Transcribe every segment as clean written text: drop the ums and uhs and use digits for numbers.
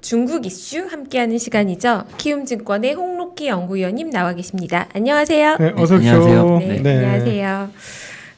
중국 이슈 함께하는 시간이죠. 키움증권의 홍록기 연구위원님 나와 계십니다. 안녕하세요. 네, 어서 오십시오. 안녕하세요. 네, 네. 안녕하세요.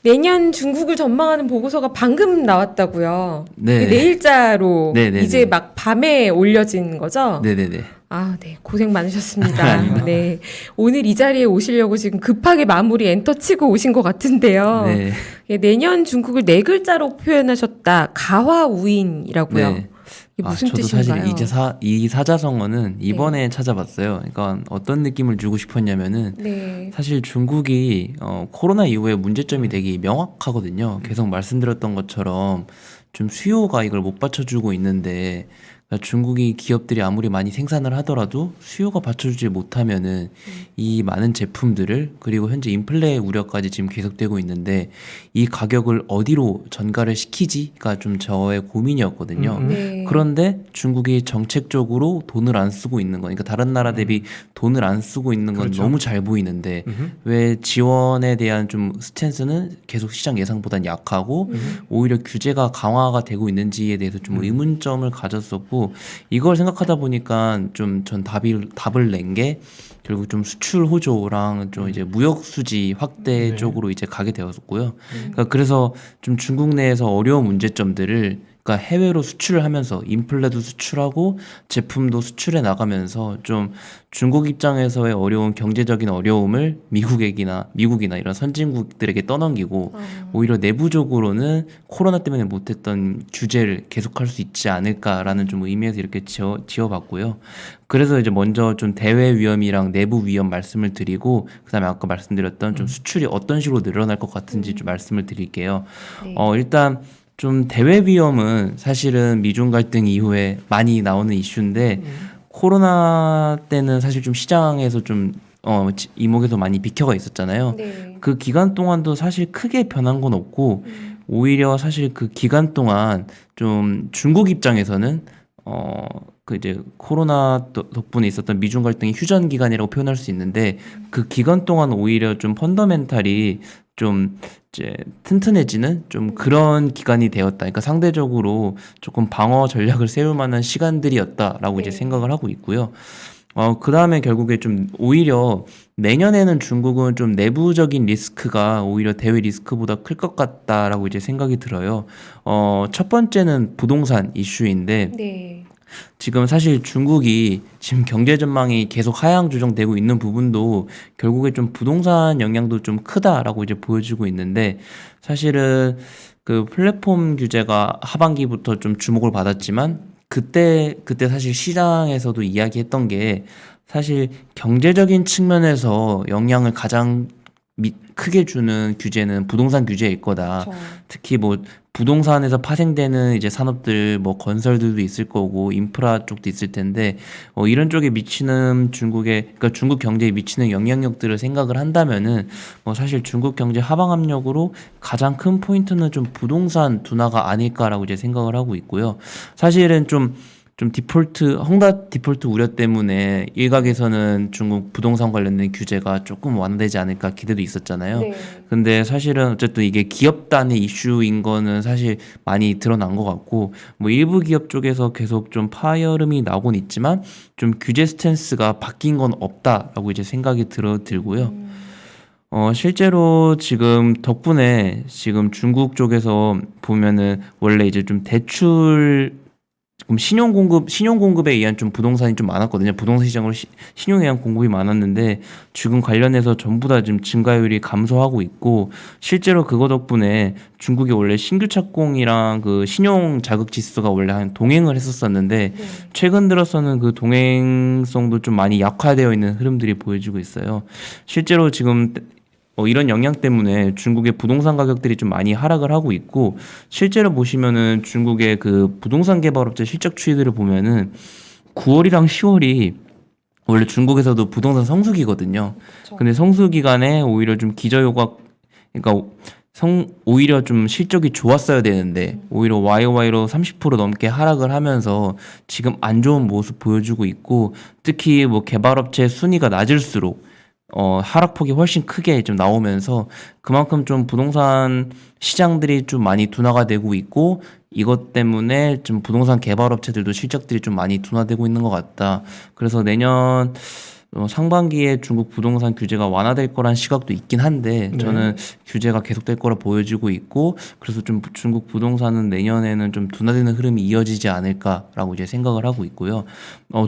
내년 중국을 전망하는 보고서가 방금 나왔다고요. 네. 내일자로 네, 네, 이제 네. 막 밤에 올려진 거죠? 네네네. 아, 네. 고생 많으셨습니다. 네. 오늘 이 자리에 오시려고 지금 급하게 마무리 엔터 치고 오신 것 같은데요. 네. 예, 내년 중국을 네 글자로 표현하셨다. 가화우인이라고요. 네. 이게 무슨 저도 뜻인가요? 사실 이 사자성어는 이번에 찾아봤어요. 그러니까 어떤 느낌을 주고 싶었냐면은 네. 사실 중국이 코로나 이후에 문제점이 되게 명확하거든요. 계속 말씀드렸던 것처럼 좀 수요가 이걸 못 받쳐주고 있는데, 그러니까 중국이 기업들이 아무리 많이 생산을 하더라도 수요가 받쳐주지 못하면은 이 많은 제품들을, 그리고 현재 인플레 우려까지 지금 계속되고 있는데 이 가격을 어디로 전가를 시키지가 좀 저의 고민이었거든요. 네. 그런데 중국이 정책적으로 돈을 안 쓰고 있는 거, 그러니까 다른 나라 대비 돈을 안 쓰고 있는 건 그렇죠. 너무 잘 보이는데 음흠. 왜 지원에 대한 좀 스탠스는 계속 시장 예상보단 약하고 오히려 규제가 강화가 되고 있는지에 대해서 좀 의문점을 가졌었고, 이걸 생각하다 보니까 좀 전 답을 낸 게 결국 좀 수출 호조랑 좀 이제 무역 수지 확대 네. 쪽으로 이제 가게 되었고요. 그러니까 그래서 좀 중국 내에서 어려운 문제점들을, 그러니까 해외로 수출을 하면서 인플레도 수출하고 제품도 수출해 나가면서 좀 중국 입장에서의 어려운 경제적인 어려움을 미국이나 이런 선진국들에게 떠넘기고 오히려 내부적으로는 코로나 때문에 못했던 규제를 계속할 수 있지 않을까라는 좀 의미에서 이렇게 지어봤고요. 그래서 이제 먼저 좀 대외 위험이랑 내부 위험 말씀을 드리고, 그다음에 아까 말씀드렸던 좀 수출이 어떤 식으로 늘어날 것 같은지 좀 말씀을 드릴게요. 네. 일단 좀 대외 위험은 사실은 미중 갈등 이후에 많이 나오는 이슈인데, 코로나 때는 사실 좀 시장에서 좀 이목에서 많이 비켜가 있었잖아요. 네. 그 기간 동안도 사실 크게 변한 건 없고, 오히려 사실 그 기간 동안 좀 중국 입장에서는 그 이제 코로나 덕분에 있었던 미중 갈등이 휴전 기간이라고 표현할 수 있는데, 그 기간 동안 오히려 좀 펀더멘탈이 좀 이제 튼튼해지는 좀 그런 기간이 되었다. 그러니까 상대적으로 조금 방어 전략을 세울 만한 시간들이었다라고 이제 네. 생각을 하고 있고요. 그 다음에 결국에 좀 오히려 내년에는 중국은 좀 내부적인 리스크가 오히려 대외 리스크보다 클 것 같다라고 이제 생각이 들어요. 첫 번째는 부동산 이슈인데, 네. 지금 사실 중국이 지금 경제 전망이 계속 하향 조정되고 있는 부분도 결국에 좀 부동산 영향도 좀 크다라고 이제 보여지고 있는데, 사실은 그 플랫폼 규제가 하반기부터 좀 주목을 받았지만 그때 사실 시장에서도 이야기했던 게, 사실 경제적인 측면에서 영향을 가장 크게 주는 규제는 부동산 규제일 거다. 그렇죠. 특히 뭐 부동산에서 파생되는 이제 산업들, 뭐 건설들도 있을 거고 인프라 쪽도 있을 텐데, 이런 쪽에 미치는 그러니까 중국 경제에 미치는 영향력들을 생각을 한다면은 사실 중국 경제 하방 압력으로 가장 큰 포인트는 좀 부동산 둔화가 아닐까라고 이제 생각을 하고 있고요. 사실은 좀 헝다 디폴트 우려 때문에 일각에서는 중국 부동산 관련된 규제가 조금 완화되지 않을까 기대도 있었잖아요. 네. 근데 사실은 어쨌든 이게 기업 단위 이슈인 거는 사실 많이 드러난 것 같고, 뭐 일부 기업 쪽에서 계속 좀 파열음이 나곤 있지만 좀 규제 스탠스가 바뀐 건 없다라고 이제 생각이 들고요. 실제로 지금 덕분에 지금 중국 쪽에서 보면은 원래 이제 좀 대출, 지금 신용 공급에 의한 좀 부동산이 좀 많았거든요. 부동산 시장으로 신용에 의한 공급이 많았는데 지금 관련해서 전부 다 지금 증가율이 감소하고 있고, 실제로 그거 덕분에 중국이 원래 신규 착공이랑 그 신용 자극 지수가 원래 한 동행을 했었었는데, 네. 최근 들어서는 그 동행성도 좀 많이 약화되어 있는 흐름들이 보여지고 있어요. 실제로 지금 이런 영향 때문에 중국의 부동산 가격들이 좀 많이 하락을 하고 있고, 실제로 보시면은 중국의 그 부동산 개발업체 실적 추이들을 보면은 9월이랑 10월이 원래 중국에서도 부동산 성수기거든요. 그렇죠. 근데 성수기간에 오히려 좀 기저효과, 그러니까 오히려 좀 실적이 좋았어야 되는데 오히려 YOY로 30% 넘게 하락을 하면서 지금 안 좋은 모습 보여주고 있고, 특히 뭐 개발업체 순위가 낮을수록 하락폭이 훨씬 크게 좀 나오면서 그만큼 좀 부동산 시장들이 좀 많이 둔화가 되고 있고 이것 때문에 좀 부동산 개발업체들도 실적들이 좀 많이 둔화되고 있는 것 같다. 그래서 내년 상반기에 중국 부동산 규제가 완화될 거란 시각도 있긴 한데 네. 저는 규제가 계속될 거라 보여지고 있고 그래서 좀 중국 부동산은 내년에는 좀 둔화되는 흐름이 이어지지 않을까라고 이제 생각을 하고 있고요.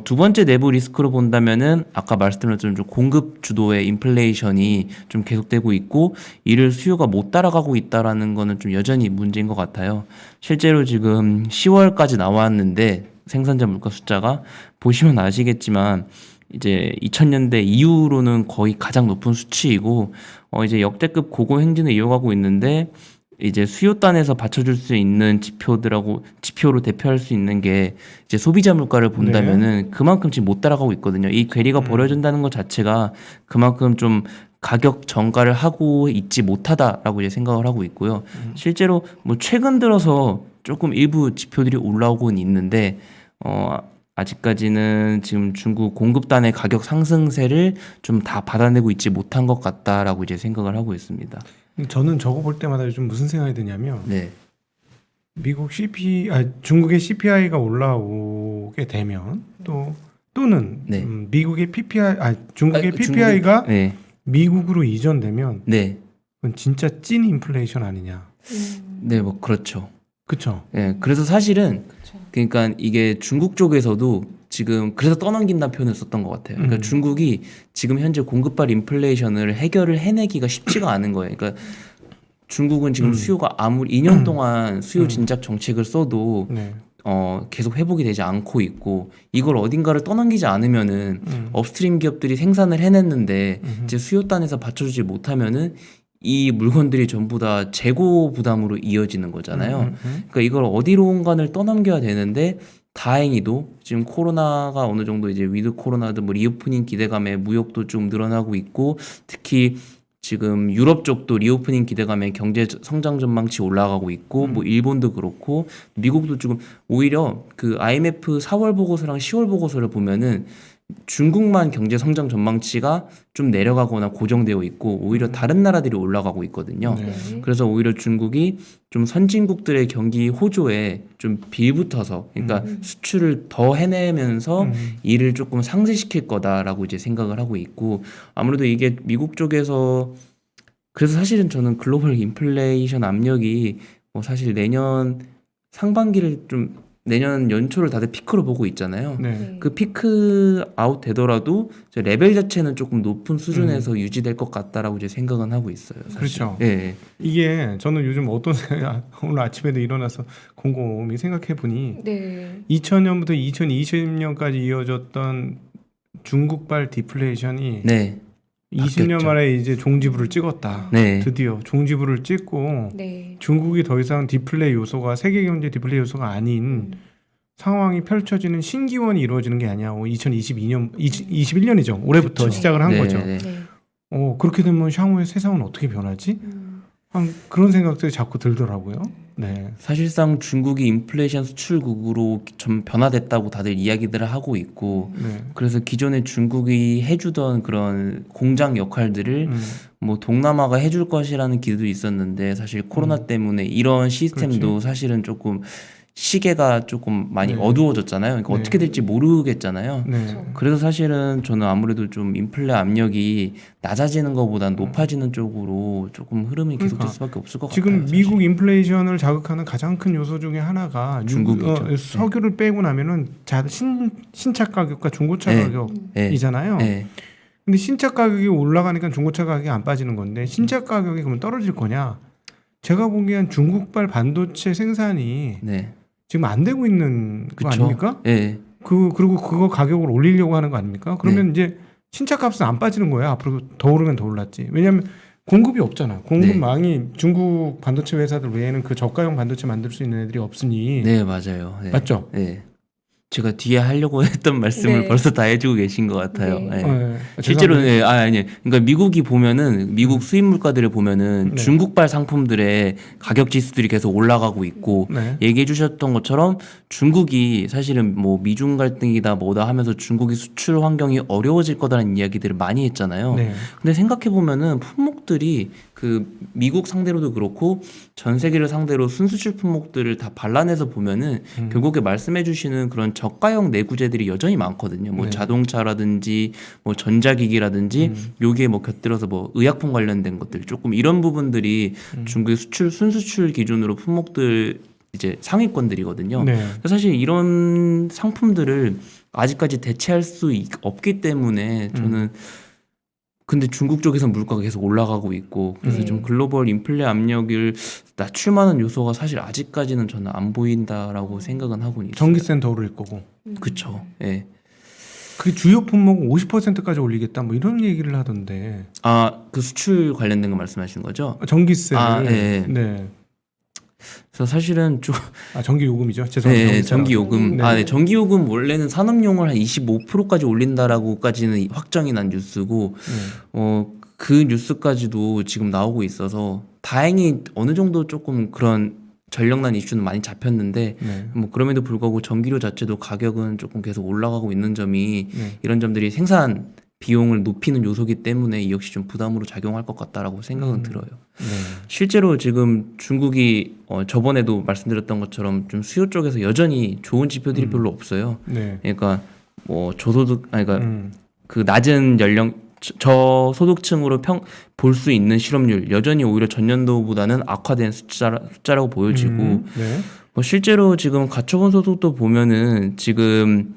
두 번째 내부 리스크로 본다면은 아까 말씀드렸던 좀 공급 주도의 인플레이션이 좀 계속되고 있고 이를 수요가 못 따라가고 있다라는 거는 좀 여전히 문제인 것 같아요. 실제로 지금 10월까지 나왔는데 생산자 물가 숫자가 보시면 아시겠지만 이제 2000년대 이후로는 거의 가장 높은 수치이고 이제 역대급 고고 행진을 이어가고 있는데 이제 수요단에서 받쳐줄 수 있는 지표로 대표할 수 있는 게 이제 소비자 물가를 본다면은 그만큼 지금 못 따라가고 있거든요. 이 괴리가 벌어진다는 것 자체가 그만큼 좀 가격 정가를 하고 있지 못하다라고 이제 생각을 하고 있고요. 실제로 뭐 최근 들어서 조금 일부 지표들이 올라오고는 있는데 아직까지는 지금 중국 공급단의 가격 상승세를 좀 다 받아내고 있지 못한 것 같다라고 이제 생각을 하고 있습니다. 저는 저거 볼 때마다 요즘 무슨 생각이 드냐면 네, 미국 중국의 CPI가 올라오게 되면 또는 네. 미국의 중국의 중국의- PPI가 네, 미국으로 이전되면 네, 그건 진짜 찐 인플레이션 아니냐. 네, 뭐 그렇죠. 그쵸? 예, 그래서 사실은 그러니까 이게 중국 쪽에서도 지금 그래서 떠넘긴다는 표현을 썼던 것 같아요. 그러니까 중국이 지금 현재 공급발 인플레이션을 해결을 해내기가 쉽지가 않은 거예요. 그러니까 중국은 지금 수요가 아무리 2년 동안 수요 진작 정책을 써도 네. 계속 회복이 되지 않고 있고 이걸 어딘가를 떠넘기지 않으면은 업스트림 기업들이 생산을 해냈는데 이제 수요단에서 받쳐주지 못하면은 이 물건들이 전부 다 재고 부담으로 이어지는 거잖아요. 그러니까 이걸 어디론가를 떠넘겨야 되는데 다행히도 지금 코로나가 어느 정도 이제 위드 코로나든 뭐 리오프닝 기대감에 무역도 좀 늘어나고 있고 특히 지금 유럽 쪽도 리오프닝 기대감에 경제 성장 전망치 올라가고 있고 뭐 일본도 그렇고 미국도 지금 오히려 그 IMF 4월 보고서랑 10월 보고서를 보면은 중국만 경제 성장 전망치가 좀 내려가거나 고정되어 있고 오히려 다른 나라들이 올라가고 있거든요. 네. 그래서 오히려 중국이 좀 선진국들의 경기 호조에 좀 빌붙어서 그러니까 수출을 더 해내면서 이를 조금 상쇄시킬 거다라고 이제 생각을 하고 있고 아무래도 이게 미국 쪽에서 그래서 사실은 저는 글로벌 인플레이션 압력이 뭐 사실 내년 상반기를 좀 내년 연초를 다들 피크로 보고 있잖아요. 네. 그 피크 아웃 되더라도 저 레벨 자체는 조금 높은 수준에서 유지될 것 같다라고 이제 생각은 하고 있어요. 사실. 그렇죠. 예. 이게 저는 요즘 어떤 생각, 오늘 아침에도 일어나서 곰곰이 생각해 보니 네. 2000년부터 2020년까지 이어졌던 중국발 디플레이션이 네. 20년 바뀌었죠. 만에 이제 종지부를 찍었다. 네. 드디어 종지부를 찍고 네. 중국이 더 이상 디플레이 요소가 세계 경제 디플레이 요소가 아닌 상황이 펼쳐지는 신기원이 이루어지는 게 아니야. 21년이죠. 올해부터 그렇죠. 시작을 한 네, 거죠. 네. 네. 그렇게 되면 향후에 세상은 어떻게 변하지? 그런 생각들이 자꾸 들더라고요. 네. 사실상 중국이 인플레이션 수출국으로 좀 변화됐다고 다들 이야기들을 하고 있고 네. 그래서 기존에 중국이 해주던 그런 공장 역할들을 뭐 동남아가 해줄 것이라는 기대도 있었는데 사실 코로나 때문에 이런 시스템도 사실은 조금 시계가 조금 많이 네. 어두워졌잖아요. 그러니까 네. 어떻게 될지 모르겠잖아요. 네. 그래서 사실은 저는 아무래도 좀 인플레 압력이 낮아지는 것보다 높아지는 쪽으로 조금 흐름이 계속될 그러니까 수밖에 없을 것 지금 같아요. 미국 인플레이션을 자극하는 가장 큰 요소 중에 하나가 중국이죠. 석유를 빼고 나면은 신차 가격과 중고차 네. 가격이잖아요. 네. 근데 신차 가격이 올라가니까 중고차 가격이 안 빠지는 건데 신차 가격이 그러면 떨어질 거냐? 제가 보기엔 중국발 반도체 생산이 네. 지금 안 되고 있는 거 그쵸. 아닙니까? 네. 그리고 그거 가격을 올리려고 하는 거 아닙니까? 그러면 이제 신차 값은 안 빠지는 거야. 앞으로 더 오르면 더 올랐지. 왜냐하면 공급이 없잖아. 공급망이 중국 반도체 회사들 외에는 그 저가형 반도체 만들 수 있는 애들이 없으니. 네, 맞아요. 네. 맞죠? 네. 제가 뒤에 하려고 했던 말씀을 네. 벌써 다 해주고 계신 것 같아요. 네. 예. 실제로 아니 그러니까 미국이 보면은 미국 수입 물가들을 보면은 네. 중국발 상품들의 가격 지수들이 계속 올라가고 있고 네. 얘기해 주셨던 것처럼 중국이 사실은 뭐 미중 갈등이다 뭐다 하면서 중국이 수출 환경이 어려워질 거다라는 이야기들을 많이 했잖아요. 네. 근데 생각해 보면은 품목들이 그 미국 상대로도 그렇고 전 세계를 상대로 순수출 품목들을 다 발라내서 보면은 결국에 말씀해 주시는 그런 저가형 내구재들이 여전히 많거든요. 뭐 네. 자동차라든지 뭐 전자기기라든지 요게 뭐 곁들여서 뭐 의약품 관련된 것들 조금 이런 부분들이 중국의 수출 순수출 기준으로 품목들 이제 상위권들이거든요. 네. 사실 이런 상품들을 아직까지 대체할 수 없기 때문에 저는 근데 중국 쪽에서 물가가 계속 올라가고 있고 그래서 좀 글로벌 인플레 압력을 낮출 만한 요소가 사실 아직까지는 저는 안 보인다라고 생각은 하고 있어요. 전기세는 더 오를 거고. 그쵸. 예. 그 주요 품목 50%까지 올리겠다 뭐 이런 얘기를 하던데. 아, 그 수출 관련된 거 말씀하시는 거죠? 전기세를. 아, 예. 네. 그래서 사실은 좀 아, 전기 요금이죠. 죄송합니다. 네, 전기 요금. 네. 아, 네, 전기 요금 원래는 산업용을 한 25%까지 올린다라고까지는 확정이 난 뉴스고 네. 그 뉴스까지도 지금 나오고 있어서 다행히 어느 정도 조금 그런 전력난 이슈는 많이 잡혔는데 네. 뭐 그럼에도 불구하고 전기료 자체도 가격은 조금 계속 올라가고 있는 점이 네. 이런 점들이 생산 비용을 높이는 요소기 때문에 이 역시 좀 부담으로 작용할 것 같다라고 생각은 들어요. 네. 실제로 지금 중국이 저번에도 말씀드렸던 것처럼 좀 수요 쪽에서 여전히 좋은 지표들이 별로 없어요. 네. 그러니까 뭐 저소득 아니 그러니까 음. 그 낮은 연령 저소득층으로 볼 수 있는 실업률 여전히 오히려 전년도보다는 악화된 숫자라고 보여지고 네. 뭐 실제로 지금 가처분 소득도 보면은 지금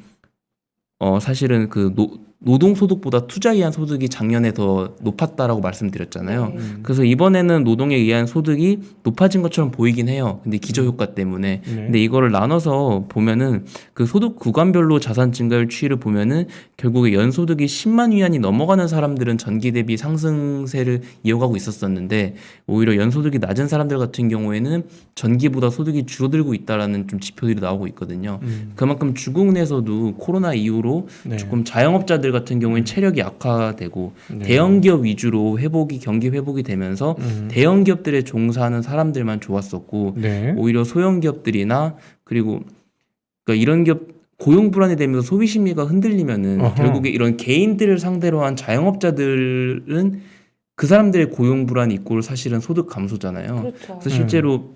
사실은 그 노동소득보다 투자에 의한 소득이 작년에 더 높았다라고 말씀드렸잖아요. 그래서 이번에는 노동에 의한 소득이 높아진 것처럼 보이긴 해요. 근데 기저효과 때문에. 네. 근데 이거를 나눠서 보면은 그 소득 구간별로 자산 증가율 추이를 보면은 결국에 연소득이 10만 위안이 넘어가는 사람들은 전기 대비 상승세를 이어가고 있었었는데 오히려 연소득이 낮은 사람들 같은 경우에는 전기보다 소득이 줄어들고 있다라는 좀 지표들이 나오고 있거든요. 그만큼 중국 내에서도 코로나 이후로 네. 조금 자영업자들 같은 경우에는 체력이 악화되고 네. 대형 기업 위주로 경기 회복이 되면서 대형 기업들에 종사하는 사람들만 좋았었고 네. 오히려 소형 기업들이나 그리고 그러니까 이런 기업 고용 불안이 되면서 소비 심리가 흔들리면은 어허. 결국에 이런 개인들을 상대로 한 자영업자들은 그 사람들의 고용 불안 이꼴 사실은 소득 감소잖아요. 그렇죠. 그래서 실제로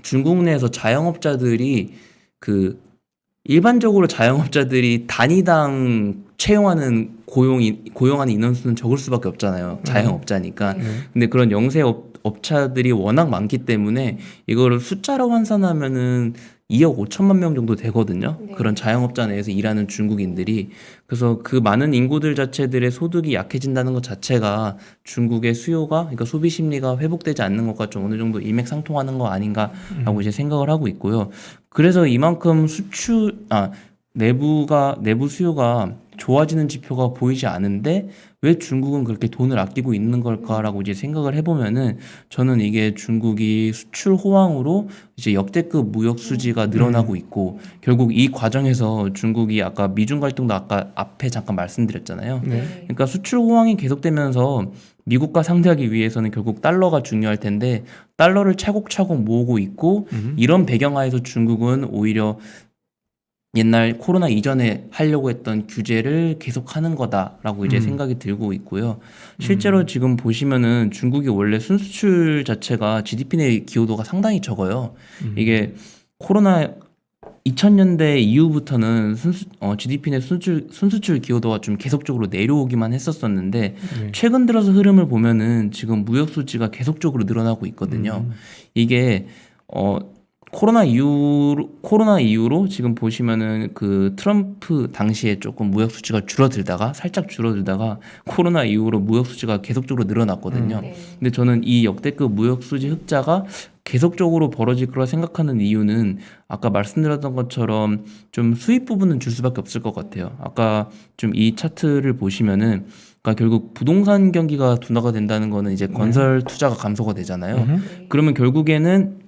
중국 내에서 자영업자들이 그 일반적으로 자영업자들이 단위당 채용하는 고용하는 인원수는 적을 수밖에 없잖아요. 자영업자니까. 네. 근데 그런 영세 업자들이 워낙 많기 때문에 이거를 숫자로 환산하면은 2억 5천만 명 정도 되거든요. 네. 그런 자영업자 내에서 일하는 중국인들이. 그래서 그 많은 인구들 자체들의 소득이 약해진다는 것 자체가 중국의 수요가, 그러니까 소비 심리가 회복되지 않는 것과 좀 어느 정도 일맥상통하는 거 아닌가라고 이제 생각을 하고 있고요. 그래서 이만큼 내부 수요가 좋아지는 지표가 보이지 않은데 왜 중국은 그렇게 돈을 아끼고 있는 걸까라고 이제 생각을 해보면은 저는 이게 중국이 수출 호황으로 이제 역대급 무역 수지가 늘어나고 있고 결국 이 과정에서 중국이 아까 미중 갈등도 아까 앞에 잠깐 말씀드렸잖아요. 네. 그러니까 수출 호황이 계속되면서 미국과 상대하기 위해서는 결국 달러가 중요할 텐데 달러를 차곡차곡 모으고 있고 이런 배경하에서 중국은 오히려 옛날 코로나 이전에 하려고 했던 규제를 계속하는 거다라고 이제 생각이 들고 있고요. 실제로 지금 보시면은 중국이 원래 순수출 자체가 GDP 내 기여도가 상당히 적어요. 이게 코로나 2000년대 이후부터는 GDP 내 순수출 기여도가 좀 계속적으로 내려오기만 했었었는데 네. 최근 들어서 흐름을 보면은 지금 무역 수지가 계속적으로 늘어나고 있거든요. 이게 코로나 이후로 지금 보시면은 그 트럼프 당시에 조금 무역 수지가 살짝 줄어들다가 코로나 이후로 무역 수지가 계속적으로 늘어났거든요. 네. 근데 저는 이 역대급 무역 수지 흑자가 계속적으로 벌어질 거라 생각하는 이유는 아까 말씀드렸던 것처럼 좀 수입 부분은 줄 수밖에 없을 것 같아요. 아까 좀 이 차트를 보시면은 그러니까 결국 부동산 경기가 둔화가 된다는 거는 이제 건설 투자가 감소가 되잖아요. 그러면 결국에는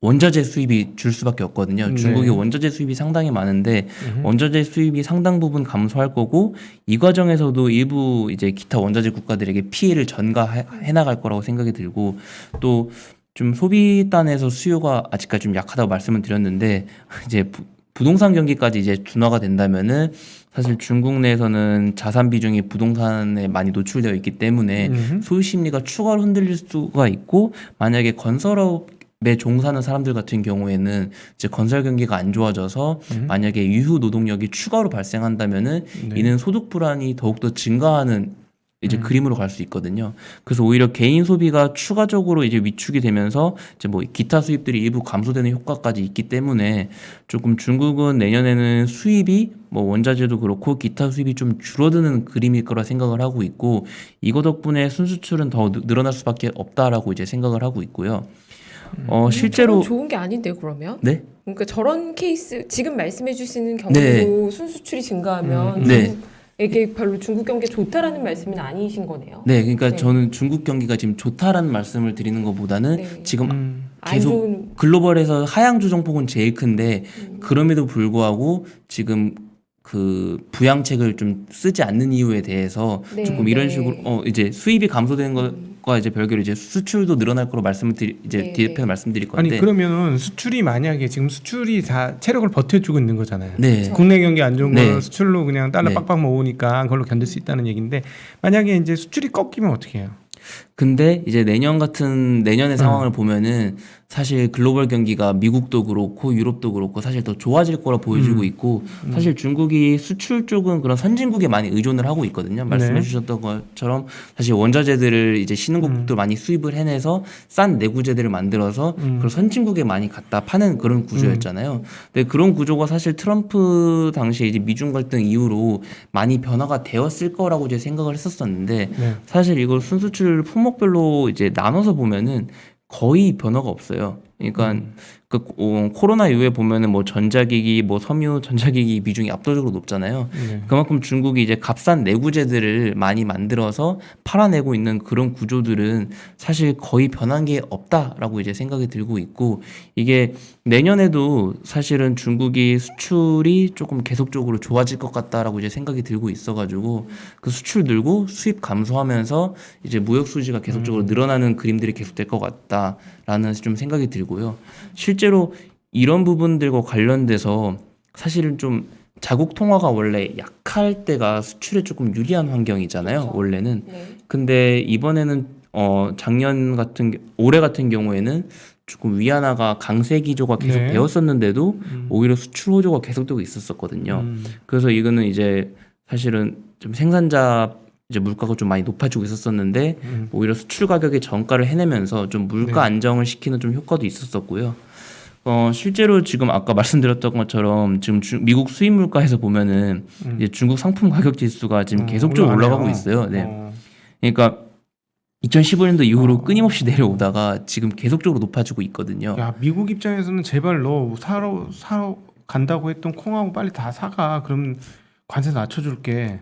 원자재 수입이 줄 수밖에 없거든요. 네. 중국이 원자재 수입이 상당히 많은데 원자재 수입이 상당 부분 감소할 거고 이 과정에서도 일부 이제 기타 원자재 국가들에게 피해를 전가해 나갈 거라고 생각이 들고 또 좀 소비단에서 수요가 아직까지 좀 약하다고 말씀을 드렸는데 이제 부동산 경기까지 이제 둔화가 된다면은 사실 중국 내에서는 자산 비중이 부동산에 많이 노출되어 있기 때문에 소유 심리가 추가로 흔들릴 수가 있고 만약에 건설업에 종사하는 사람들 같은 경우에는 이제 건설 경기가 안 좋아져서 만약에 유휴 노동력이 추가로 발생한다면은 네. 이는 소득 불안이 더욱더 증가하는 이제 그림으로 갈 수 있거든요. 그래서 오히려 개인 소비가 추가적으로 이제 위축이 되면서 이제 뭐 기타 수입들이 일부 감소되는 효과까지 있기 때문에 조금 중국은 내년에는 수입이 뭐 원자재도 그렇고 기타 수입이 좀 줄어드는 그림일 거라 생각을 하고 있고 이거 덕분에 순수출은 더 늘어날 수밖에 없다라고 이제 생각을 하고 있고요. 실제로 저건 좋은 게 아닌데 그러면? 네? 그러니까 저런 케이스 지금 말씀해 주시는 네. 경우로 순수출이 증가하면 네. 중국에게 별로 중국 경기가 좋다라는 말씀은 아니신 거네요. 네, 그러니까 네. 저는 중국 경기가 지금 좋다라는 말씀을 드리는 것보다는 네. 지금 안 계속 좋은 글로벌에서 하향 조정폭은 제일 큰데 그럼에도 불구하고 지금 그 부양책을 좀 쓰지 않는 이유에 대해서 네, 조금 이런 네. 식으로 이제 수입이 감소되는 것과 이제 별개로 이제 수출도 늘어날 거로 이제 네, 뒤에 네. 편에 말씀드릴 건데 아니 그러면은 수출이 만약에 지금 수출이 다 체력을 버텨주고 있는 거잖아요. 네. 국내 경기 안 좋은 네. 거 수출로 그냥 달러 네. 빡빡 모으니까 그걸로 견딜 수 있다는 얘기인데 만약에 이제 수출이 꺾이면 어떻게 해요? 근데 이제 내년의 상황을 보면은 사실 글로벌 경기가 미국도 그렇고 유럽도 그렇고 사실 더 좋아질 거라 보여지고 있고 사실 중국이 수출 쪽은 그런 선진국에 많이 의존을 하고 있거든요. 말씀해 네. 주셨던 것처럼 사실 원자재들을 이제 신흥국도 많이 수입을 해내서 싼 내구재들을 만들어서 그런 선진국에 많이 갖다 파는 그런 구조였잖아요. 근데 그런 구조가 사실 트럼프 당시에 이제 미중 갈등 이후로 많이 변화가 되었을 거라고 이제 생각을 했었었는데 네. 사실 이걸 순수출 품목별로 이제 나눠서 보면은 거의 변화가 없어요. 그러니까 코로나 이후에 보면은 뭐 전자기기, 뭐 섬유 전자기기 비중이 압도적으로 높잖아요. 네. 그만큼 중국이 이제 값싼 내구재들을 많이 만들어서 팔아내고 있는 그런 구조들은 사실 거의 변한 게 없다라고 이제 생각이 들고 있고 이게 내년에도 사실은 중국이 수출이 조금 계속적으로 좋아질 것 같다라고 이제 생각이 들고 있어가지고 그 수출 늘고 수입 감소하면서 이제 무역 수지가 계속적으로 늘어나는 그림들이 계속될 것 같다라는 좀 생각이 들고요. 실제로 이런 부분들과 관련돼서 사실은 좀 자국 통화가 원래 약할 때가 수출에 조금 유리한 환경이잖아요. 그렇죠. 원래는. 네. 근데 이번에는 올해 같은 경우에는 조금 위안화가 강세 기조가 계속 네. 되었었는데도 오히려 수출 호조가 계속되고 있었거든요. 그래서 이거는 이제 사실은 좀 생산자 이제 물가가 좀 많이 높아지고 있었었는데 오히려 수출 가격의 정가를 해내면서 좀 물가 네. 안정을 시키는 좀 효과도 있었었고요. 실제로 지금 아까 말씀드렸던 것처럼 지금 미국 수입 물가에서 보면은 이제 중국 상품 가격 지수가 지금 계속적으로 올라가고 올라가네요. 있어요. 네. 그러니까 2015년도 이후로 끊임없이 내려오다가 지금 계속적으로 높아지고 있거든요. 야 미국 입장에서는 제발 너 사러 간다고 했던 콩하고 빨리 다 사가. 그럼 관세 낮춰줄게.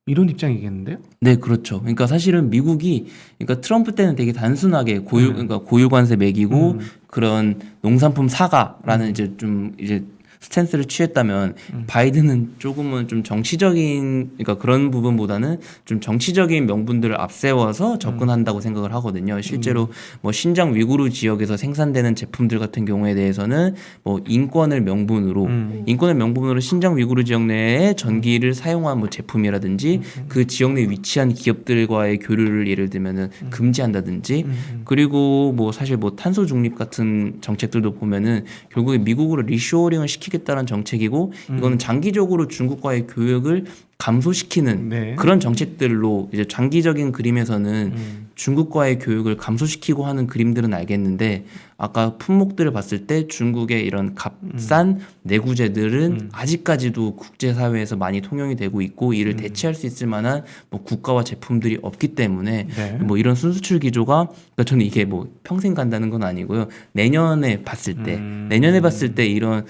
이런 입장이겠는데요? 네, 그렇죠. 그러니까 사실은 미국이 그러니까 트럼프 때는 되게 단순하게 그러니까 고유 관세 매기고 그런 농산품 사가라는 이제 좀 이제 스탠스를 취했다면 바이든은 조금은 좀 정치적인 그러니까 그런 부분보다는 좀 정치적인 명분들을 앞세워서 접근한다고 생각을 하거든요. 실제로 뭐 신장 위구르 지역에서 생산되는 제품들 같은 경우에 대해서는 뭐 인권을 명분으로 신장 위구르 지역 내에 전기를 사용한 뭐 제품이라든지 그 지역 내에 위치한 기업들과의 교류를 예를 들면은 금지한다든지 그리고 뭐 사실 뭐 탄소 중립 같은 정책들도 보면은 결국에 미국으로 리쇼어링을 시키겠다는 정책이고 이거는 장기적으로 중국과의 교역을 감소시키는 네. 그런 정책들로 이제 장기적인 그림에서는 중국과의 교역을 감소시키고 하는 그림들은 알겠는데 아까 품목들을 봤을 때 중국의 이런 값싼 내구재들은 아직까지도 국제사회에서 많이 통용이 되고 있고 이를 대체할 수 있을 만한 뭐 국가와 제품들이 없기 때문에 네. 뭐 이런 순수출 기조가 그러니까 저는 이게 뭐 평생 간다는 건 아니고요. 내년에 봤을 때 이런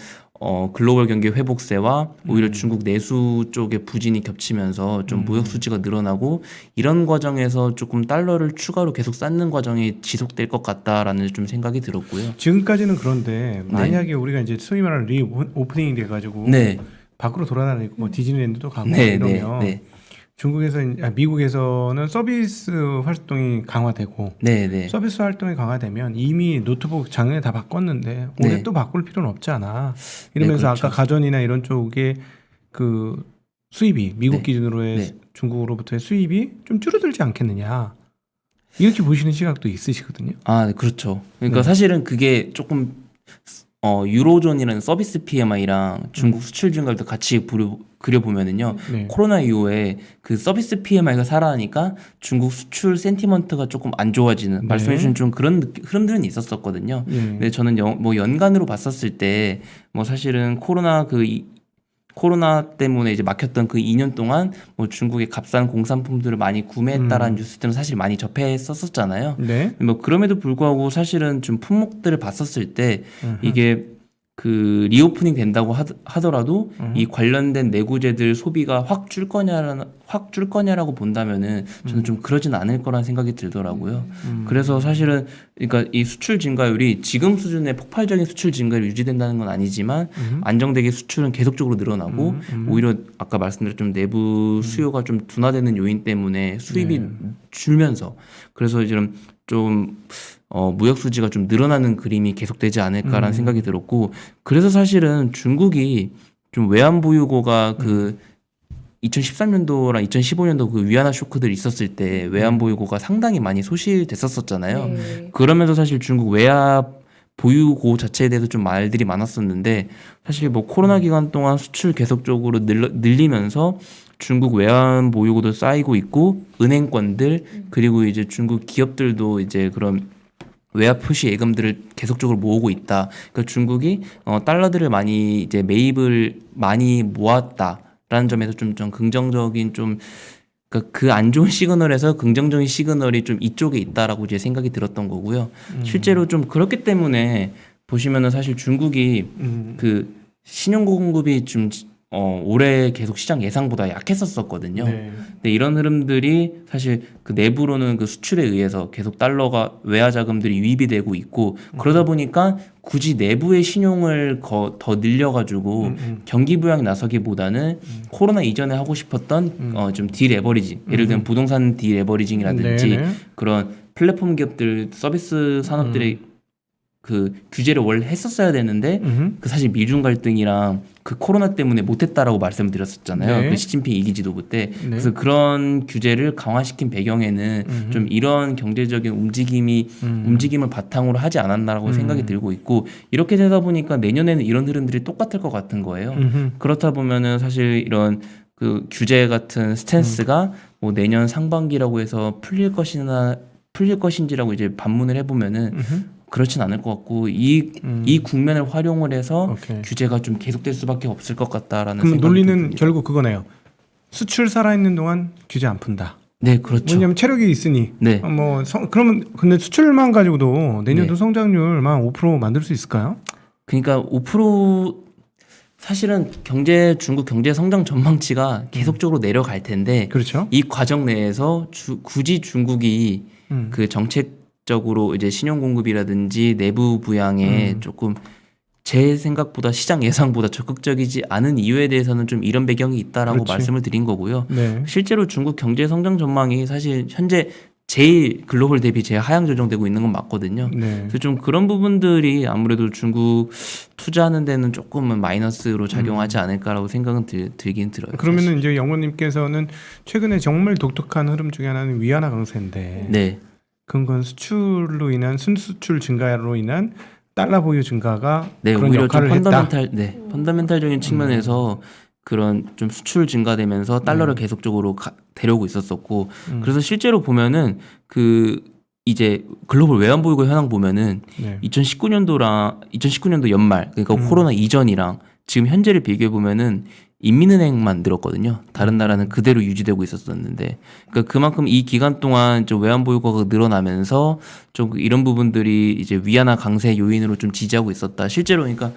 글로벌 경기 회복세와 오히려 중국 내수 쪽의 부진이 겹치면서 좀 무역 수지가 늘어나고 이런 과정에서 조금 달러를 추가로 계속 쌓는 과정이 지속될 것 같다라는 좀 생각이 들었고요. 지금까지는 그런데 만약에 우리가 이제 소위 말하는 리오프닝이 돼가지고 네. 밖으로 돌아다니고 뭐 디즈니랜드도 가고 네, 이러면 네, 미국에서는 서비스 활동이 강화되고 네, 네. 서비스 활동이 강화되면 이미 노트북 작년에 다 바꿨는데 올해 네. 또 바꿀 필요는 없잖아. 이러면서 그렇죠. 아까 가전이나 이런 쪽에 그 수입이 미국 네. 기준으로의 네. 중국으로부터의 수입이 좀 줄어들지 않겠느냐. 이렇게 보시는 시각도 있으시거든요. 아, 네, 그렇죠. 그러니까 네. 사실은 그게 조금 유로존이라는 서비스 PMI랑 중국 수출 증가를 또 같이 그려보면은요. 네. 코로나 이후에 그 서비스 PMI가 살아나니까 중국 수출 센티먼트가 조금 안 좋아지는 네. 말씀해주신 좀 그런 흐름들은 있었었거든요. 예. 근데 저는 뭐 연간으로 봤었을 때 뭐 사실은 코로나 때문에 이제 막혔던 그 2년 동안 뭐 중국의 값싼 공산품들을 많이 구매했다라는 뉴스들은 사실 많이 접했었잖아요. 네. 뭐 그럼에도 불구하고 사실은 좀 품목들을 봤었을 때 음흠. 이게 그 리오프닝 된다고 하더라도 이 관련된 내구재들 소비가 확 줄 거냐라고 본다면은 저는 좀 그러진 않을 거란 생각이 들더라고요. 그래서 사실은 그러니까 이 수출 증가율이 지금 수준의 폭발적인 수출 증가율이 유지된다는 건 아니지만 안정되게 수출은 계속적으로 늘어나고 오히려 아까 말씀드렸던 내부 수요가 좀 둔화되는 요인 때문에 수입이 줄면서 그래서 이제 좀 무역 수지가 좀 늘어나는 그림이 계속되지 않을까라는 생각이 들었고 그래서 사실은 중국이 좀 외환 보유고가 그 2013년도랑 2015년도 그 위안화 쇼크들 있었을 때 외환 보유고가 상당히 많이 소실됐었잖아요. 네. 그러면서 사실 중국 외화 보유고 자체에 대해서 좀 말들이 많았었는데 사실 뭐 코로나 기간 동안 수출 계속적으로 늘리면서 중국 외환 보유고도 쌓이고 있고 은행권들 그리고 이제 중국 기업들도 이제 그런 외화 표시 예금들을 계속적으로 모으고 있다. 그러니까 중국이 달러들을 많이 이제 매입을 많이 모았다라는 점에서 좀 긍정적인 좀 그 안 좋은 시그널에서 긍정적인 시그널이 좀 이쪽에 있다라고 이제 생각이 들었던 거고요. 실제로 좀 그렇기 때문에 보시면은 사실 중국이 그 신용 공급이 좀 올해 계속 시장 예상보다 약했었거든요. 네. 근데 이런 흐름들이 사실 그 내부로는 그 수출에 의해서 계속 달러가 외화 자금들이 유입이 되고 있고 그러다 보니까 굳이 내부의 신용을 더 늘려가지고 경기 부양에 나서기보다는 코로나 이전에 하고 싶었던 좀 디레버리징 예를 들면 부동산 디레버리징이라든지 네, 네. 그런 플랫폼 기업들 서비스 산업들의 그 규제를 원래 했었어야 되는데 그 사실 미중 갈등이랑 그 코로나 때문에 못했다라고 말씀을 드렸었잖아요. 네. 그 시진핑 2기 지도부 때. 네. 그래서 그런 규제를 강화시킨 배경에는 좀 이런 경제적인 움직임을 바탕으로 하지 않았나라고 생각이 들고 있고 이렇게 되다 보니까 내년에는 이런 흐름들이 똑같을 것 같은 거예요. 그렇다 보면은 사실 이런 그 규제 같은 스탠스가 뭐 내년 상반기라고 해서 풀릴 것인지라고 이제 반문을 해보면은 그렇진 않을 것 같고 이 국면을 활용을 해서 오케이. 규제가 좀 계속될 수밖에 없을 것 같다라는 그럼 생각이 논리는 듭니다. 결국 그거네요. 수출 살아있는 동안 규제 안 푼다. 네, 그렇죠. 왜냐하면 체력이 있으니. 네. 그러면 근데 수출만 가지고도 내년도 네. 성장률만 5% 만들 수 있을까요? 그러니까 5% 사실은 중국 경제 성장 전망치가 계속적으로 내려갈 텐데 그렇죠. 이 과정 내에서 굳이 중국이 그 정책적으로 이제 신용 공급이라든지 내부 부양에 조금 제 생각보다 시장 예상보다 적극적이지 않은 이유에 대해서는 좀 이런 배경이 있다라고 그렇지. 말씀을 드린 거고요. 네. 실제로 중국 경제 성장 전망이 사실 현재 제일 글로벌 대비 제일 하향 조정되고 있는 건 맞거든요. 네. 그래서 좀 그런 부분들이 아무래도 중국 투자하는 데는 조금은 마이너스로 작용하지 않을까라고 생각은 들긴 들어요. 그러면은 이제 영호님께서는 최근에 정말 독특한 흐름 중에 하나는 위안화 강세인데 사실. 네, 그건 수출로 인한 순수출 증가로 인한 달러 보유 증가가 네 그런 오히려 좀 역할을 했다. 펀더멘탈적인 측면에서 그런 좀 수출 증가되면서 달러를 계속적으로 데려오고 있었었고 그래서 실제로 보면은 그 이제 글로벌 외환 보유고 현황 보면은 네. 2019년도 연말 그러니까 코로나 이전이랑 지금 현재를 비교해 보면은 인민은행만 늘었거든요. 다른 나라는 그대로 유지되고 있었었는데, 그러니까 그만큼 이 기간 동안 좀 외환 보유고가 늘어나면서 좀 이런 부분들이 이제 위안화 강세 요인으로 좀 지지하고 있었다. 실제로 그러니까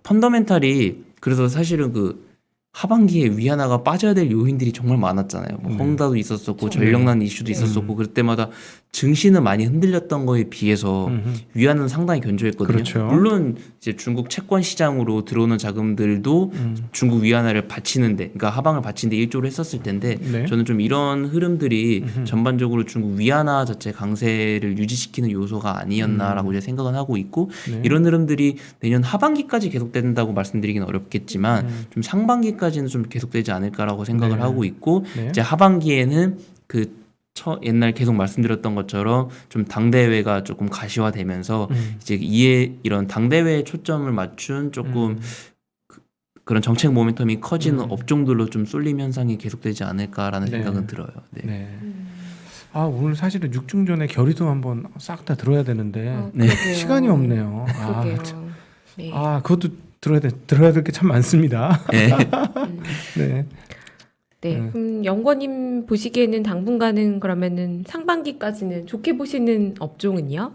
펀더멘탈이 그래서 사실은 그 하반기에 위안화가 빠져야 될 요인들이 정말 많았잖아요. 뭐 네. 헝다도 있었었고 그렇죠. 전력난 이슈도 네. 있었었고 그럴 때마다 증시는 많이 흔들렸던 거에 비해서 위안은 상당히 견조했거든요. 그렇죠. 물론 이제 중국 채권 시장으로 들어오는 자금들도 중국 위안화를 받치는데, 그러니까 하방을 받치는데 일조를 했었을 텐데, 네. 저는 좀 이런 흐름들이 전반적으로 중국 위안화 자체 강세를 유지시키는 요소가 아니었나라고 이제 생각은 하고 있고, 네. 이런 흐름들이 내년 하반기까지 계속된다고 말씀드리긴 어렵겠지만 좀 상반기까지는 좀 계속되지 않을까라고 생각을 네. 하고 있고, 네. 이제 하반기에는 그 옛날 계속 말씀드렸던 것처럼 좀 당대회가 조금 가시화되면서 이제 이에 이런 당대회에 초점을 맞춘 조금 그런 정책 모멘텀이 커지는 업종들로 좀 쏠림 현상이 계속되지 않을까라는 네. 생각은 들어요. 네. 네. 아 오늘 사실은 6중 전에 결의도 한번 싹 다 들어야 되는데 네. 그러게요. 시간이 없네요. 그러게요. 참. 네. 그것도 들어야 될 게 참 많습니다. 네. 네. 네. 그럼 연구원님 보시기에는 당분간은 그러면은 상반기까지는 좋게 보시는 업종은요?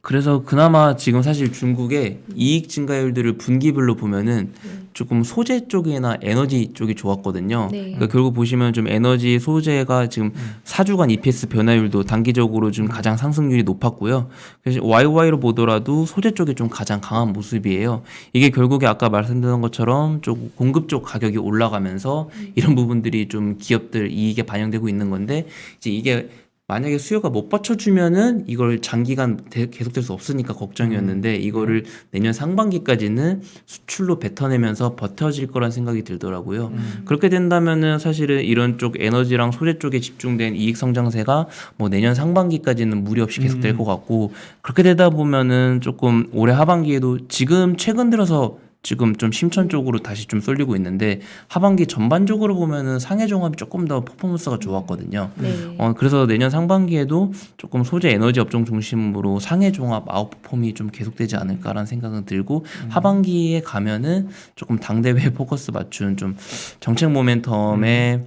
그래서 그나마 지금 사실 중국의 이익 증가율들을 분기별로 보면은 조금 소재 쪽이나 에너지 쪽이 좋았거든요. 네. 그러니까 결국 보시면 좀 에너지 소재가 지금 4주간 EPS 변화율도 단기적으로 좀 가장 상승률이 높았고요. 그래서 YY로 보더라도 소재 쪽이 좀 가장 강한 모습이에요. 이게 결국에 아까 말씀드린 것처럼 좀 공급 쪽 가격이 올라가면서 이런 부분들이 좀 기업들 이익에 반영되고 있는 건데, 이제 이게 만약에 수요가 못 받쳐주면은 이걸 장기간 계속될 수 없으니까 걱정이었는데, 이거를 내년 상반기까지는 수출로 뱉어내면서 버텨질 거란 생각이 들더라고요. 그렇게 된다면은 사실은 이런 쪽 에너지랑 소재 쪽에 집중된 이익 성장세가 뭐 내년 상반기까지는 무리 없이 계속될 것 같고, 그렇게 되다 보면은 조금 올해 하반기에도 지금 최근 들어서 지금 좀 심천 쪽으로 다시 좀 쏠리고 있는데, 하반기 전반적으로 보면은 상해 종합이 조금 더 퍼포먼스가 좋았거든요. 네. 그래서 내년 상반기에도 조금 소재 에너지 업종 중심으로 상해 종합 아웃폼이 좀 계속되지 않을까라는 생각은 들고, 하반기에 가면은 조금 당대회 포커스 맞춘 좀 정책 모멘텀에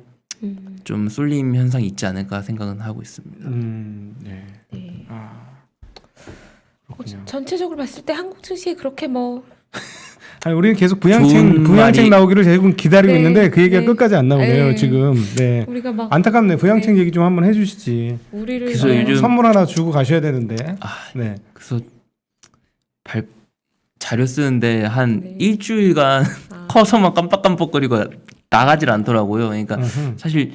좀 쏠림 현상이 있지 않을까 생각은 하고 있습니다. 네. 네. 그렇군요. 전체적으로 봤을 때 한국 증시에 그렇게 뭐 아니, 우리는 계속 좋은 부양책 말이- 나오기를 계속 기다리고 네, 있는데 그 얘기가 네. 끝까지 안 나오네요. 네. 지금. 네. 우리가 막 안타깝네. 부양책 얘기 좀 한번 해주시지. 우리를 그래서 뭐 요즘- 선물 하나 주고 가셔야 되는데. 네. 그래서 자료 쓰는데 한 네. 일주일간 커서만 깜빡깜빡거리고 나가질 않더라고요. 그러니까 사실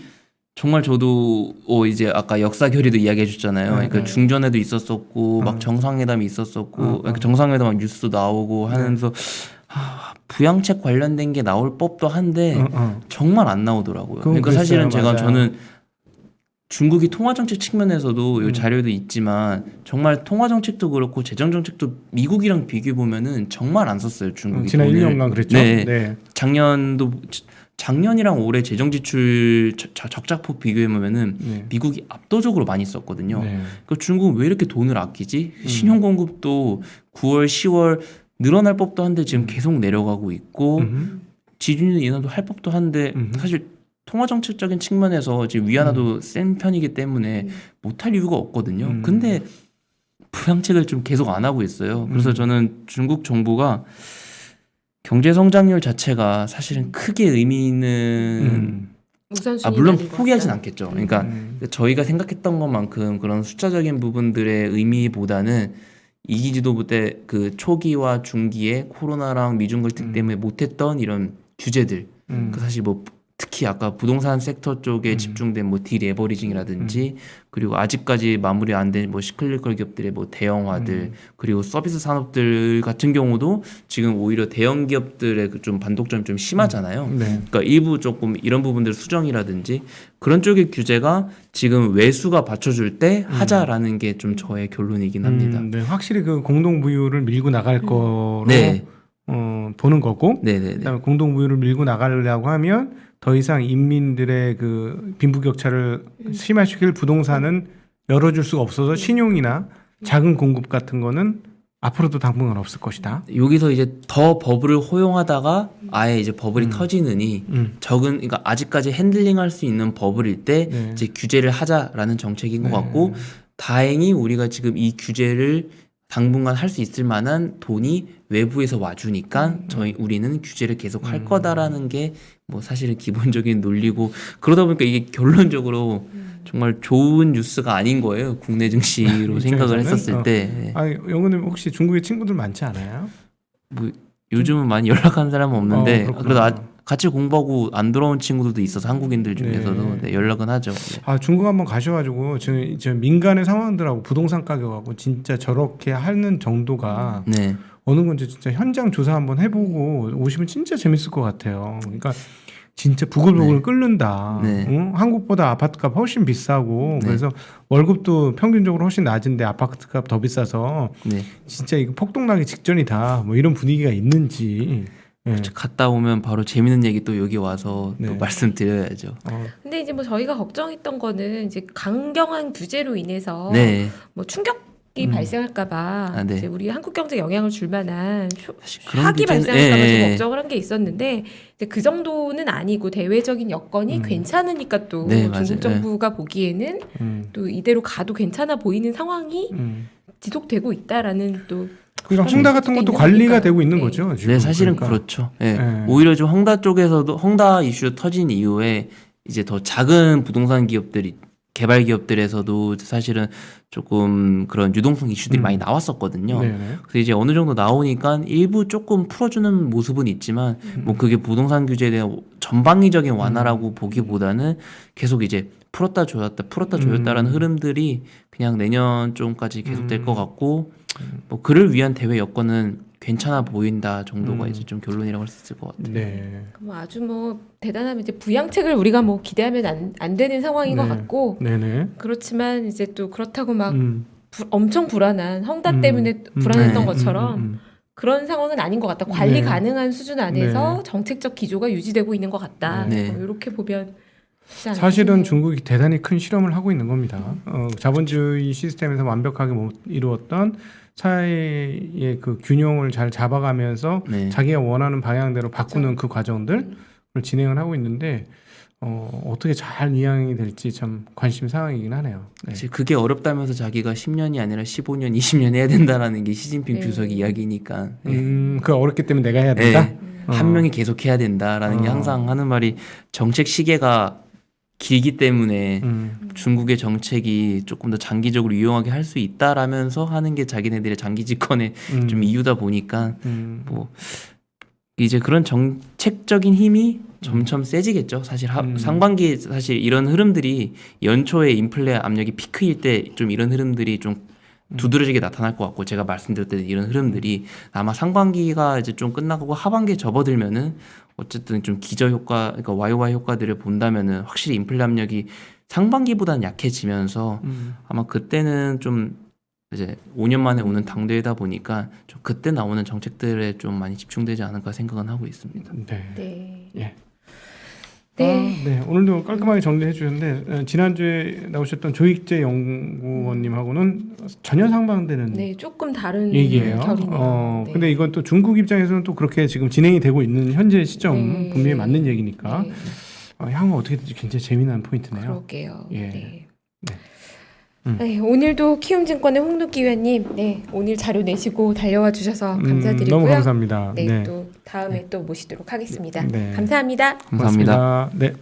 정말 저도 이제 아까 역사 결의도 이야기해 줬잖아요. 그러니까 네. 중전에도 있었었고 막 정상회담이 있었었고 그러니까 정상회담 막 뉴스도 나오고 하면서 부양책 관련된 게 나올 법도 한데 정말 안 나오더라고요. 그건 그러니까 그랬어요. 사실은 제가 맞아요. 저는 중국이 통화정책 측면에서도 이 자료도 있지만 정말 통화정책도 그렇고 재정정책도 미국이랑 비교해 보면은 정말 안 썼어요. 중국이 지난 돈을. 1년간 그랬죠. 네. 네. 작년이랑 올해 재정지출 적자폭 비교해 보면은 네. 미국이 압도적으로 많이 썼거든요. 네. 그 중국은 왜 이렇게 돈을 아끼지? 신용 공급도 9월, 10월 늘어날 법도 한데 지금 계속 내려가고 있고 지준율 인하도 할 법도 한데 사실 통화 정책적인 측면에서 지금 위안화도 센 편이기 때문에 못할 이유가 없거든요. 근데 부양책을 좀 계속 안 하고 있어요. 그래서 저는 중국 정부가 경제 성장률 자체가 사실은 크게 의미 있는 우선순위 물론 아닌 것 포기하진 같다. 않겠죠. 그러니까 저희가 생각했던 것만큼 그런 숫자적인 부분들의 의미보다는 이기 지도부 때 그 초기와 중기에 코로나랑 미중 갈등 때문에 못했던 이런 규제들, 그 사실 뭐 특히 아까 부동산 섹터 쪽에 집중된 뭐 디레버리징이라든지 그리고 아직까지 마무리 안 된 뭐 시클리컬 기업들의 뭐 대형화들 그리고 서비스 산업들 같은 경우도 지금 오히려 대형 기업들의 그 좀 반독점이 좀 심하잖아요. 네. 그러니까 일부 조금 이런 부분들 수정이라든지 그런 쪽의 규제가 지금 외수가 받쳐줄 때 하자라는 게 좀 저의 결론이긴 합니다. 네. 확실히 그 공동 부유를 밀고 나갈 거로 네. 보는 거고. 네네네. 그다음에 공동 부유를 밀고 나가려고 하면 더 이상 인민들의 그 빈부격차를 심화시킬 부동산은 열어줄 수가 없어서 신용이나 작은 공급 같은 거는 앞으로도 당분간 없을 것이다. 여기서 이제 더 버블을 허용하다가 아예 이제 버블이 터지느니 그러니까 아직까지 핸들링할 수 있는 버블일 때 네. 이제 규제를 하자라는 정책인 것 같고, 다행히 우리가 지금 이 규제를 당분간 할 수 있을 만한 돈이 외부에서 와주니까 우리는 규제를 계속 할 거다라는 게 뭐 사실은 기본적인 논리고 그러다 보니까 이게 결론적으로 정말 좋은 뉴스가 아닌 거예요. 국내 증시로 생각을 했었을 때. 아, 영훈님 혹시 중국에 친구들 많지 않아요? 뭐 요즘은 많이 연락하는 사람은 없는데 그렇구나. 그래도 같이 공부하고 안 돌아온 친구들도 있어서 한국인들 중에서도 네, 연락은 하죠. 네. 아, 중국 한번 가셔가지고 저 민간의 상황들하고 부동산 가격하고 진짜 저렇게 하는 정도가 네. 어느 건지 진짜 현장 조사 한번 해보고 오시면 진짜 재밌을 것 같아요. 그러니까 진짜 부글부글 네. 끓는다. 네. 응? 한국보다 아파트값 훨씬 비싸고 네. 그래서 월급도 평균적으로 훨씬 낮은데 아파트값 더 비싸서 네. 진짜 이거 폭동나기 직전이다. 뭐 이런 분위기가 있는지. 예. 갔다 오면 바로 재밌는 얘기 또 여기 와서 또 네. 말씀드려야죠. 근데 이제 뭐 저희가 걱정했던 거는 이제 강경한 규제로 인해서 네. 뭐 충격이 발생할까봐 아, 네. 이제 우리 한국 경제 영향을 줄 만한 사실 그런 샥이 규제는- 발생할까봐 좀 예. 걱정을 한 게 있었는데 이제 그 정도는 아니고 대외적인 여건이 괜찮으니까 또 네, 중국 맞아요. 정부가 보기에는 또 이대로 가도 괜찮아 보이는 상황이 지속되고 있다라는 또 그러니까 헝다 같은 것도 관리가 되고 있는 거죠. 지금. 네, 사실은 그러니까. 그렇죠. 예. 네. 오히려 좀 헝다 쪽에서도 헝다 이슈 터진 이후에 이제 더 작은 부동산 기업들이 개발 기업들에서도 사실은 조금 그런 유동성 이슈들이 많이 나왔었거든요. 네네. 그래서 이제 어느 정도 나오니까 일부 조금 풀어주는 모습은 있지만 뭐 그게 부동산 규제에 대한 전방위적인 완화라고 보기보다는 계속 이제 풀었다 조였다라는 흐름들이 그냥 내년 쯤까지 계속될 것 같고 뭐 그를 위한 대외 여건은 괜찮아 보인다 정도가 이제 좀 결론이라고 할 수 있을 것 같아요. 네. 뭐 아주 뭐 대단하면 이제 부양책을 우리가 뭐 기대하면 안 되는 상황인 것 네. 같고 네네. 그렇지만 이제 또 그렇다고 막 음. 엄청 불안한 헝다 때문에 불안했던 네. 것처럼 그런 상황은 아닌 것 같다. 관리 네. 가능한 수준 안에서 네. 정책적 기조가 유지되고 있는 것 같다. 네. 뭐 이렇게 보면 되지 않나 사실은 싶네요. 중국이 대단히 큰 실험을 하고 있는 겁니다. 자본주의 시스템에서 완벽하게 못 이루었던 사회의 그 균형을 잘 잡아가면서 네. 자기가 원하는 방향대로 바꾸는 그 과정들을 진행을 하고 있는데 어떻게 잘 이행이 될지 참 관심 사항이긴 하네요. 네. 사실 그게 어렵다면서 자기가 10년이 아니라 15년, 20년 해야 된다라는 게 시진핑 네. 주석이 이야기니까 그 어렵기 때문에 내가 해야 된다. 네. 한 명이 계속 해야 된다라는 게 항상 하는 말이 정책 시계가 길기 때문에 중국의 정책이 조금 더 장기적으로 유용하게 할 수 있다라면서 하는 게 자기네들의 장기 집권의 좀 이유다 보니까 뭐 이제 그런 정책적인 힘이 점점 세지겠죠. 사실 상반기에 사실 이런 흐름들이 연초에 인플레 압력이 피크일 때 좀 이런 흐름들이 좀 두드러지게 나타날 것 같고 제가 말씀드렸던 이런 흐름들이 아마 상반기가 이제 좀 끝나고 하반기에 접어들면은 어쨌든 좀 기저 효과, 그러니까 YY 효과들을 본다면은 확실히 인플레 압력이 상반기보다는 약해지면서 아마 그때는 좀 이제 5년 만에 오는 당대회다 보니까 좀 그때 나오는 정책들에 좀 많이 집중되지 않을까 생각은 하고 있습니다. 네. 네. 예. 네. 네. 오늘도 깔끔하게 정리해 주셨는데 지난주에 나오셨던 조익재 연구원님하고는 전혀 상반되는 네, 조금 다른 얘기예요. 결이네요. 네. 근데 이건 또 중국 입장에서는 또 그렇게 지금 진행이 되고 있는 현재 시점 네. 분명히 맞는 얘기니까 네. 향후 어떻게 될지 굉장히 재미난 포인트네요. 그러게요. 예. 네. 네. 네, 오늘도 키움증권의 홍록기 위원님, 네, 오늘 자료 내시고 달려와 주셔서 감사드리고요. 너무 감사합니다. 네, 또 다음에 또 모시도록 하겠습니다. 네. 감사합니다. 감사합니다. 고맙습니다. 네.